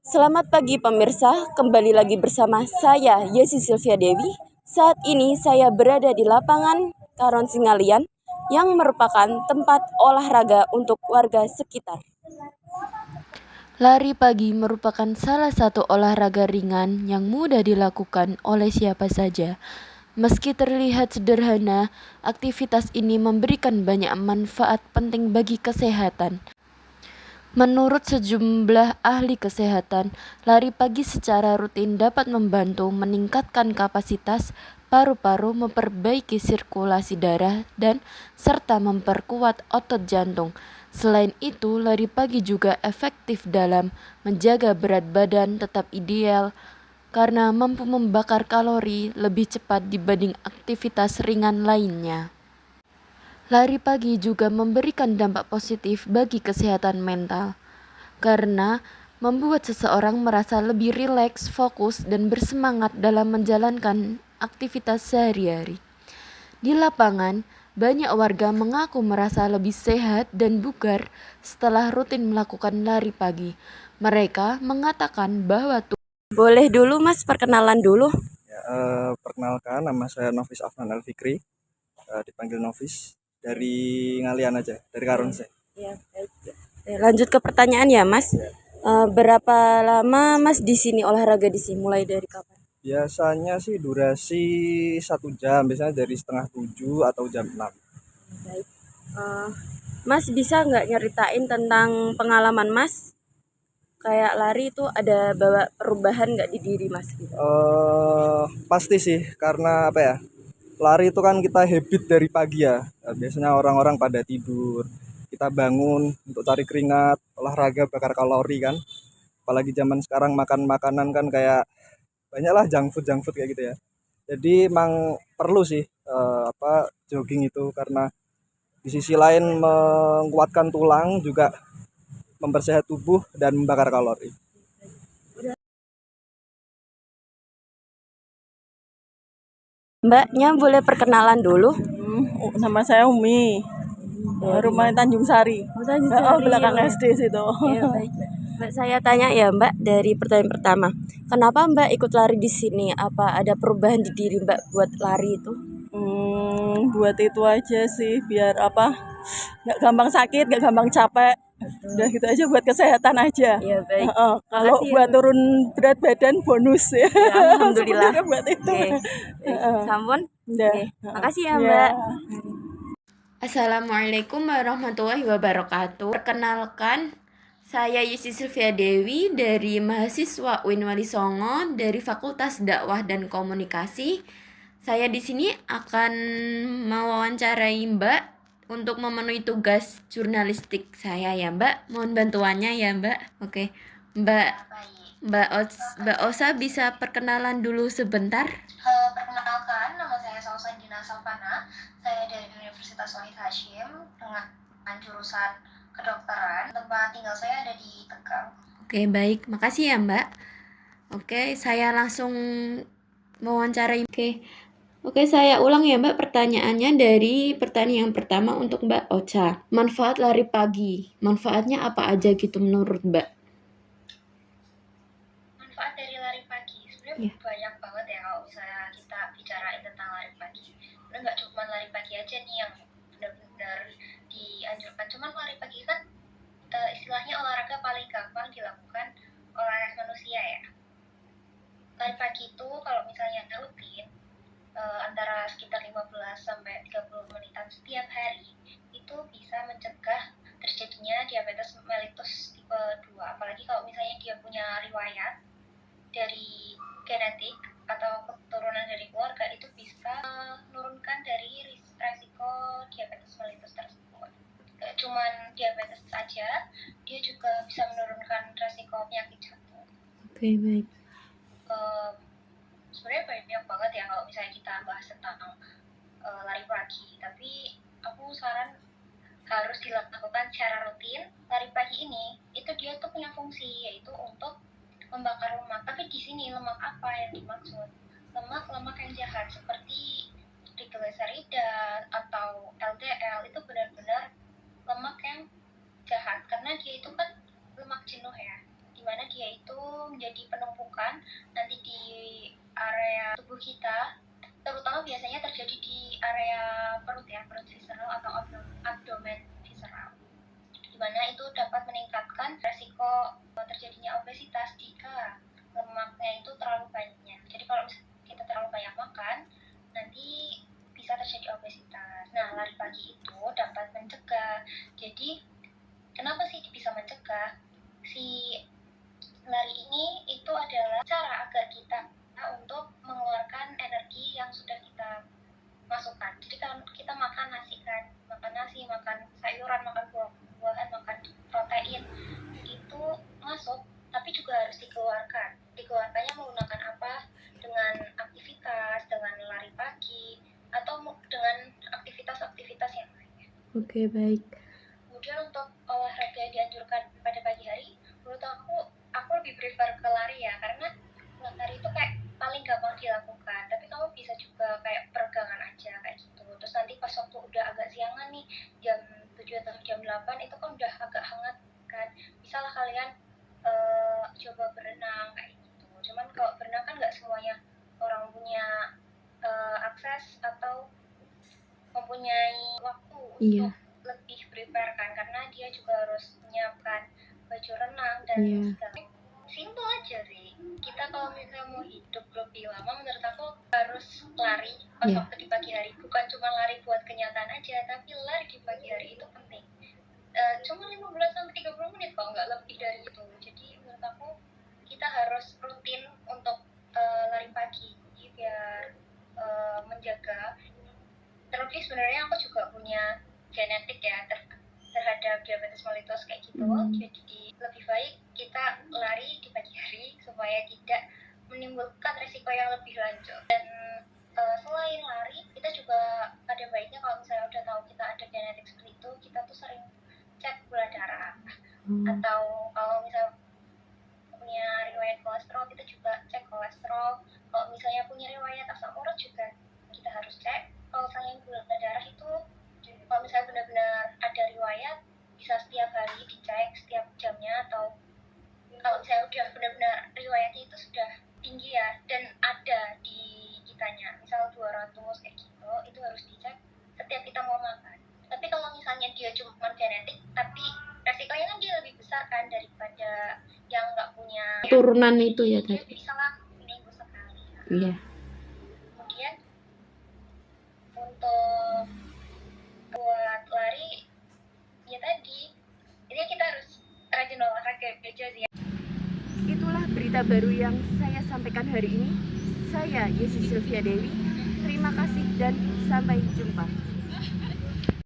Selamat pagi pemirsa, kembali lagi bersama saya Yesi Sylvia Dewi. Saat ini saya berada di lapangan Karon Singalian yang merupakan tempat olahraga untuk warga sekitar. Lari pagi merupakan salah satu olahraga ringan yang mudah dilakukan oleh siapa saja. Meski terlihat sederhana, aktivitas ini memberikan banyak manfaat penting bagi kesehatan. Menurut sejumlah ahli kesehatan, lari pagi secara rutin dapat membantu meningkatkan kapasitas paru-paru, memperbaiki sirkulasi darah, dan serta memperkuat otot jantung. Selain itu, lari pagi juga efektif dalam menjaga berat badan tetap ideal karena mampu membakar kalori lebih cepat dibanding aktivitas ringan lainnya. Lari pagi juga memberikan dampak positif bagi kesehatan mental, karena membuat seseorang merasa lebih rileks, fokus, dan bersemangat dalam menjalankan aktivitas sehari-hari. Di lapangan, banyak warga mengaku merasa lebih sehat dan bugar setelah rutin melakukan lari pagi. Mereka mengatakan bahwa boleh dulu Mas perkenalan dulu. Perkenalkan, nama saya Nofis Afnan Al-Fikri, dipanggil Nofis, dari Ngalian aja, dari Karun saya. Ya, baik. Lanjut ke pertanyaan ya Mas. Berapa lama Mas di sini olahraga di sini? Mulai dari kapan? Biasanya sih durasi 1 jam, biasanya dari setengah 7 atau jam 6. Baik. Mas bisa nggak nyeritain tentang pengalaman Mas? Kayak lari itu ada bawa perubahan nggak di diri Mas gitu? Pasti sih, karena apa ya, lari itu kan kita habit dari pagi ya. Biasanya orang-orang pada tidur, kita bangun untuk tarik keringat, olahraga, bakar kalori kan. Apalagi zaman sekarang makan makanan kan kayak banyaklah junk food kayak gitu ya. Jadi emang perlu sih jogging itu, karena di sisi lain menguatkan tulang, juga mempersehat tubuh dan membakar kalori. Mbaknya boleh perkenalan dulu. Nama saya Umi. Rumahnya Tanjung Sari. Belakang SD situ. Ya, baik. Mbak, saya tanya ya Mbak, dari pertanyaan pertama, kenapa Mbak ikut lari di sini? Apa ada perubahan di diri Mbak buat lari itu? Buat itu aja sih, biar nggak gampang sakit, nggak gampang capek. Udah gitu aja, buat kesehatan aja. Ya, baik. Kalau Makasih ya, buat Mbak. turun berat badan bonus ya. Ya, alhamdulillah. Sebenarnya buat itu. Sampun. Udah. Makasih ya Ya. Mbak. Assalamualaikum warahmatullahi wabarakatuh. Perkenalkan, saya Yesi Sylvia Dewi dari mahasiswa UIN Wali Songo dari Fakultas Dakwah dan Komunikasi. Saya di sini akan mewawancarai Mbak untuk memenuhi tugas jurnalistik saya ya Mbak. Mohon bantuannya ya Mbak. Oke, Mbak Osa bisa perkenalan dulu sebentar. Perkenalkan, nama saya Sausandina Salvana. Saya dari Universitas Wahid Hashim dengan jurusan kedokteran. Tempat tinggal saya ada di Tegal. Oke, baik. Makasih ya, Mbak. Oke, saya langsung mewawancarai. Oke, saya ulang ya, Mbak, pertanyaannya dari pertanyaan yang pertama untuk Mbak Ocha. Manfaat lari pagi. Manfaatnya apa aja gitu menurut Mbak? Manfaat dari lari pagi sebenarnya banyak banget ya kalau misalnya kita bicarain tentang lari pagi. Sebenarnya nggak cuma lari pagi aja nih yang benar-benar dianjurkan. Cuman lari pagi kan istilahnya olahraga paling gampang dilakukan oleh manusia ya. Lari pagi itu kalau misalnya rutin antara sekitar 15 sampai 30 menitan setiap hari itu bisa mencegah terjadinya diabetes mellitus tipe 2. Apalagi kalau misalnya dia punya riwayat dari genetik atau keturunan dari keluarga, itu bisa menurunkan dari resiko diabetes mellitus tersebut. Gak cuman diabetes saja, dia juga bisa menurunkan resiko penyakit jantung. Oke, baik. Sebenarnya banyak banget ya kalau misalnya kita bahas tentang lari pagi, tapi aku saran harus dilakukan secara rutin. Lari pagi ini itu dia tuh punya fungsi, yaitu untuk membakar lemak. Tapi di sini lemak apa yang dimaksud? Lemak yang jahat seperti triglycerida atau LDL, itu benar-benar lemak yang jahat karena dia itu kan lemak jenuh ya, dimana dia itu menjadi penumpukan nanti di area tubuh kita, terutama biasanya terjadi di area perut ya, perut visceral atau abdomen visceral, di mana itu dapat meningkatkan resiko terjadinya obesitas jika lemaknya itu terlalu banyak. Jadi kalau kita terlalu banyak makan, nanti bisa terjadi obesitas. Nah, lari pagi itu dapat mencegah. Jadi, kenapa sih bisa mencegah? Si lari ini itu adalah cara agar kita untuk mengeluarkan energi yang sudah kita masukkan. Jadi kalau kita makan nasi kan, makan nasi, makan sayuran, makan buah-buahan, makan protein, itu masuk, tapi juga harus dikeluarkan. Dikeluarkannya menggunakan apa? Dengan aktivitas, dengan lari pagi, atau dengan aktivitas-aktivitas yang lainnya. Oke, baik. Kemudian untuk olahraga yang dianjurkan pada pagi hari, menurut aku lebih prefer ke lari ya, karena lari itu kayak paling gampang dilakukan. Tapi kamu bisa juga kayak peregangan aja kayak gitu. Terus nanti pas waktu udah agak siangan nih, jam 7 atau jam 8 itu kan udah agak hangat kan. Misalnya kalian coba berenang kayak gitu. Cuman kalau berenang kan nggak semuanya orang punya akses atau mempunyai waktu Iya. untuk lebih prepare kan, karena dia juga harus menyiapkan baju renang dan Iya. segala. Simpel aja sih. Kita kalau misalnya mau hidup lebih lama, menurut aku harus lari pas Iya. waktu di pagi hari. Bukan cuma lari buat kenyataan aja, tapi lari di pagi hari itu penting. Cuma 15 sampai 30 menit kok, nggak lebih dari itu. Jadi menurut aku kita harus rutin untuk lari pagi biar menjaga. Terlebih sebenarnya aku juga punya genetik ya terhadap diabetes mellitus kayak gitu. Jadi lebih baik kita lari di pagi hari supaya tidak menimbulkan resiko yang lebih lanjut. Dan selain lari, kita juga ada baiknya kalau misalnya udah tahu kita ada genetik seperti itu, kita tuh sering cek gula darah. Atau kalau misalnya punya riwayat kolesterol, kita juga cek kolesterol. Kalau misalnya punya riwayat asam urat juga kita harus cek. Kalau misalnya gula darah itu, kalau misalnya benar-benar ada riwayat, bisa setiap hari dicek setiap jamnya, atau kalau misalnya udah benar-benar riwayatnya itu sudah tinggi ya dan ada di kitanya, misal 200 kayak gitu, itu harus dicek setiap kita mau makan. Tapi kalau misalnya dia cuma genetik, tapi resikonya kan dia lebih besar kan daripada yang nggak punya Turunan itu ya dia tadi. bisa lah seminggu sekali. Iya. Kemudian untuk buat lari ya tadi, ini kita harus rajin olahraga aja sih. Itulah berita baru yang saya sampaikan hari ini. Saya Yesi Sylvia Dewi. Terima kasih dan sampai jumpa.